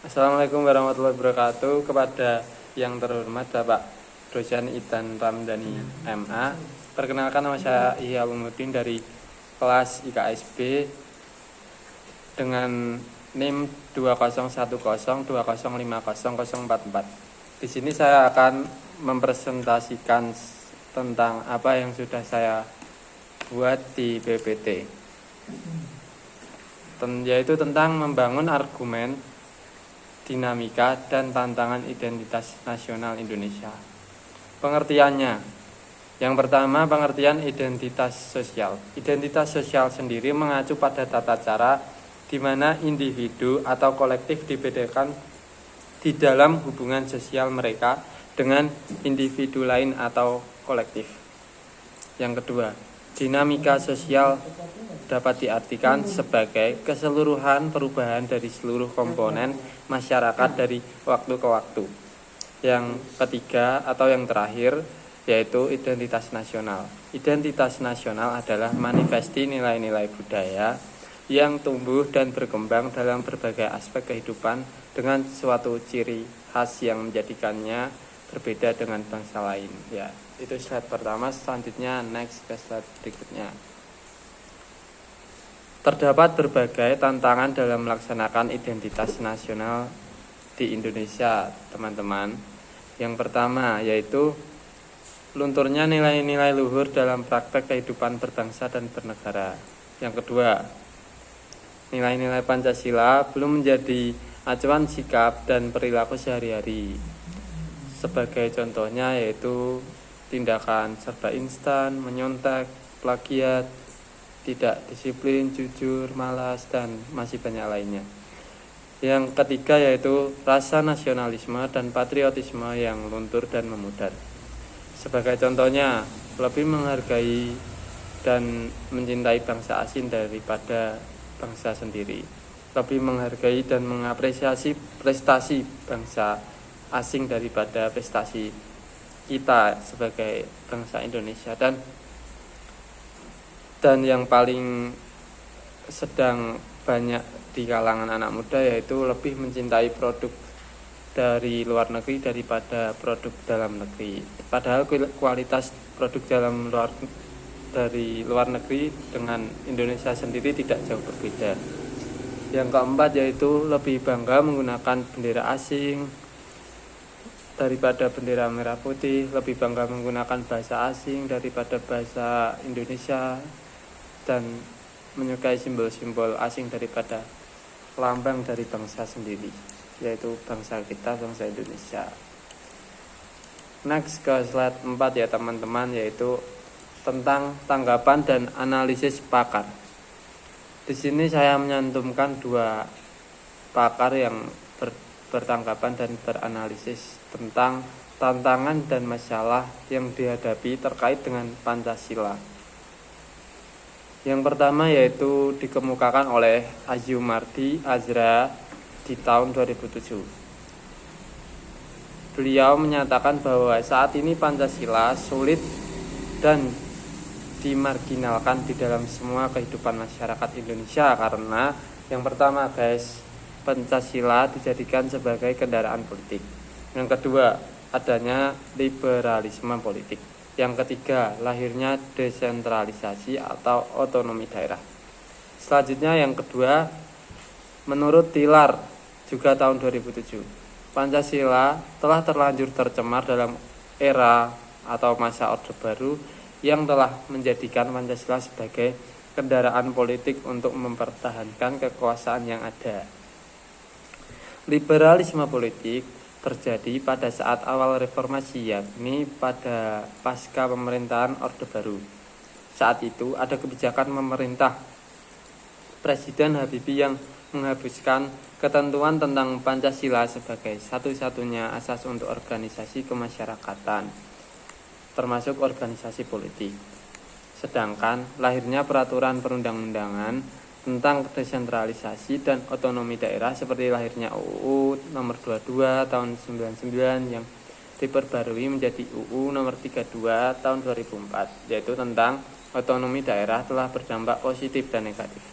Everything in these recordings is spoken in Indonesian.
Assalamualaikum warahmatullahi wabarakatuh. Kepada yang terhormat Bapak Dosen Idan Ramdhani MA. Perkenalkan, nama saya Ihya Ulumuddin dari kelas IKSB dengan NIM 20102050044. Di sini saya akan mempresentasikan tentang apa yang sudah saya buat di PPT, yaitu tentang membangun argumen, dinamika, dan tantangan identitas nasional Indonesia. Pengertiannya, yang pertama, pengertian identitas sosial. Identitas sosial sendiri mengacu pada tata cara di mana individu atau kolektif dibedakan di dalam hubungan sosial mereka dengan individu lain atau kolektif. Yang kedua, dinamika sosial dapat diartikan sebagai keseluruhan perubahan dari seluruh komponen masyarakat dari waktu ke waktu. Yang ketiga atau yang terakhir yaitu identitas nasional. Identitas nasional adalah manifesti nilai-nilai budaya yang tumbuh dan berkembang dalam berbagai aspek kehidupan dengan suatu ciri khas yang menjadikannya berbeda dengan bangsa lain. Ya, itu slide pertama. Selanjutnya next ke slide berikutnya. Terdapat berbagai tantangan dalam melaksanakan identitas nasional di Indonesia, teman-teman. Yang pertama yaitu lunturnya nilai-nilai luhur dalam praktek kehidupan berbangsa dan bernegara. Yang kedua, nilai-nilai Pancasila belum menjadi acuan sikap dan perilaku sehari-hari. Sebagai contohnya yaitu tindakan serba instan, menyontek, plagiat, tidak disiplin, jujur, malas, dan masih banyak lainnya. Yang ketiga yaitu rasa nasionalisme dan patriotisme yang luntur dan memudar. Sebagai contohnya, lebih menghargai dan mencintai bangsa asing daripada bangsa sendiri. Lebih menghargai dan mengapresiasi prestasi bangsa asing daripada prestasi kita sebagai bangsa Indonesia. Dan yang paling sedang banyak di kalangan anak muda yaitu lebih mencintai produk dari luar negeri daripada produk dalam negeri. Padahal kualitas produk dari luar negeri dengan Indonesia sendiri tidak jauh berbeda. Yang keempat yaitu lebih bangga menggunakan bendera asing daripada bendera merah putih, lebih bangga menggunakan bahasa asing daripada bahasa Indonesia, dan menyukai simbol-simbol asing daripada lambang dari bangsa sendiri, yaitu bangsa kita, bangsa Indonesia. Next ke slide 4 ya teman-teman, yaitu tentang tanggapan dan analisis pakar. Di sini saya menyantumkan dua pakar yang bertanggapan dan beranalisis tentang tantangan dan masalah yang dihadapi terkait dengan Pancasila. Yang pertama yaitu dikemukakan oleh Azumardi Azra di tahun 2007. Beliau menyatakan bahwa saat ini Pancasila sulit dan dimarginalkan di dalam semua kehidupan masyarakat Indonesia karena yang pertama guys, Pancasila dijadikan sebagai kendaraan politik. Yang kedua, adanya liberalisme politik. Yang ketiga, lahirnya desentralisasi atau otonomi daerah. Selanjutnya yang kedua, menurut Tilar juga tahun 2007, Pancasila telah terlanjur tercemar dalam era atau masa Orde Baru yang telah menjadikan Pancasila sebagai kendaraan politik untuk mempertahankan kekuasaan yang ada. Liberalisme politik terjadi pada saat awal reformasi, yakni pada pasca pemerintahan Orde Baru. Saat itu ada kebijakan pemerintah Presiden Habibie yang menghapuskan ketentuan tentang Pancasila sebagai satu-satunya asas untuk organisasi kemasyarakatan, termasuk organisasi politik. Sedangkan lahirnya peraturan perundang-undangan tentang desentralisasi dan otonomi daerah seperti lahirnya UU nomor 22 tahun 99 yang diperbarui menjadi UU nomor 32 tahun 2004, yaitu tentang otonomi daerah telah berdampak positif dan negatif.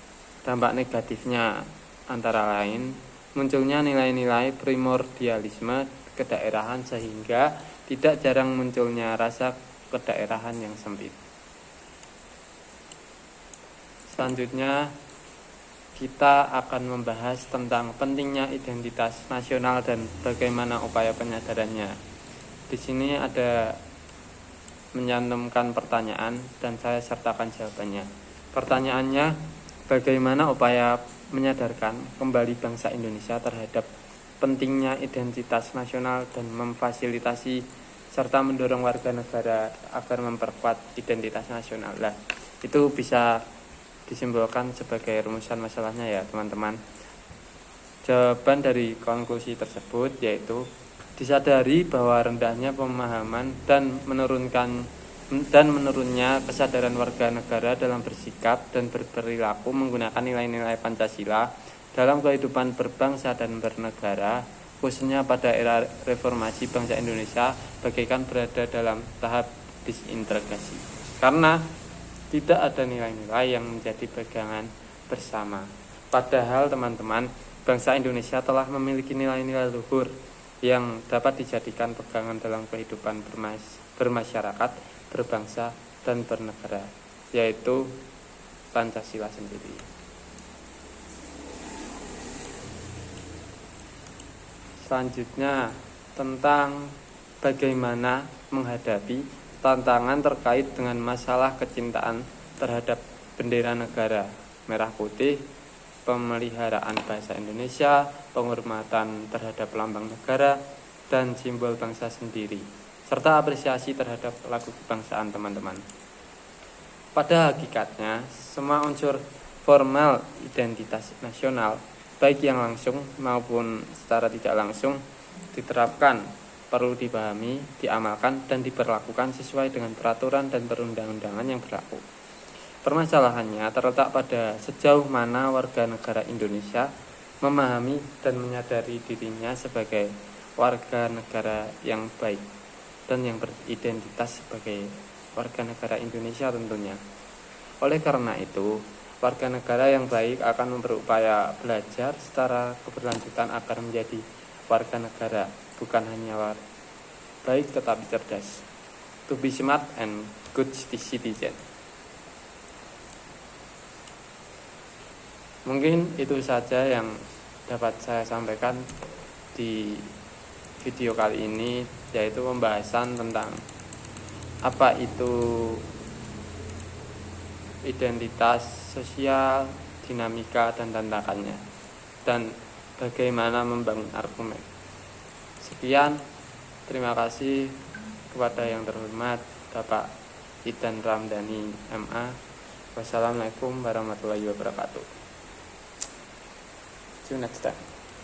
Dampak negatifnya antara lain munculnya nilai-nilai primordialisme kedaerahan sehingga tidak jarang munculnya rasa kedaerahan yang sempit. Selanjutnya kita akan membahas tentang pentingnya identitas nasional dan bagaimana upaya penyadarannya. Di sini ada menyantumkan pertanyaan dan saya sertakan jawabannya. Pertanyaannya, bagaimana upaya menyadarkan kembali bangsa Indonesia terhadap pentingnya identitas nasional dan memfasilitasi serta mendorong warga negara agar memperkuat identitas nasional. Nah, itu bisa disimpulkan sebagai rumusan masalahnya ya teman-teman. Jawaban dari konklusi tersebut yaitu disadari bahwa rendahnya pemahaman dan menurunnya kesadaran warga negara dalam bersikap dan berperilaku menggunakan nilai-nilai Pancasila dalam kehidupan berbangsa dan bernegara, khususnya pada era reformasi bangsa Indonesia, bagaikan berada dalam tahap disintegrasi. Karena tidak ada nilai-nilai yang menjadi pegangan bersama. Padahal teman-teman, bangsa Indonesia telah memiliki nilai-nilai luhur yang dapat dijadikan pegangan dalam kehidupan bermasyarakat, berbangsa, dan bernegara, yaitu Pancasila sendiri. Selanjutnya, tentang bagaimana menghadapi tantangan terkait dengan masalah kecintaan terhadap bendera negara merah putih, pemeliharaan bahasa Indonesia, penghormatan terhadap lambang negara dan simbol bangsa sendiri, serta apresiasi terhadap lagu kebangsaan teman-teman. Pada hakikatnya, semua unsur formal identitas nasional, baik yang langsung maupun secara tidak langsung, diterapkan, perlu dipahami, diamalkan, dan diberlakukan sesuai dengan peraturan dan perundang-undangan yang berlaku. Permasalahannya terletak pada sejauh mana warga negara Indonesia memahami dan menyadari dirinya sebagai warga negara yang baik dan yang beridentitas sebagai warga negara Indonesia tentunya. Oleh karena itu, warga negara yang baik akan berupaya belajar secara keberlanjutan agar menjadi warga negara, bukan hanya baik tetapi cerdas. To be smart and good citizen. Mungkin itu saja yang dapat saya sampaikan di video kali ini, yaitu pembahasan tentang apa itu identitas sosial, dinamika dan tantangannya, dan bagaimana membangun argumen. Sekian, terima kasih kepada yang terhormat Bapak Idan Ramdhani MA. Wassalamualaikum warahmatullahi wabarakatuh. See you next time.